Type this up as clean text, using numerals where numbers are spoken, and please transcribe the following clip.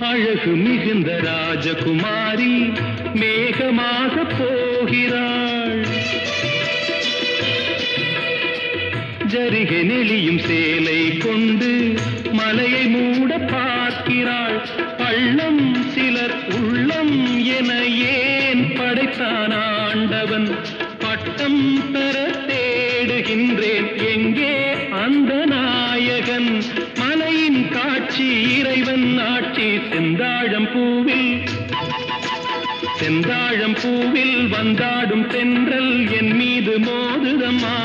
அழகு மிகுந்த ராஜகுமாரி மேகமாக போகிறாள். ஜரிகை நெளியும் சேலை கொண்டு மலையை மூட பார்க்கிறாள். பள்ளம் சிலர் உள்ளம் என ஏன் படைத்தான் ஆண்டவன்? பட்டம் பெற தேடுகின்றேன், எங்கே அந்த நாயகன்? மலையின் காட்சி இறைவன் ஆட்சி. செந்தாழம் பூவில் வந்தாடும் தென்றல் என் மீது மோதுதம்மா.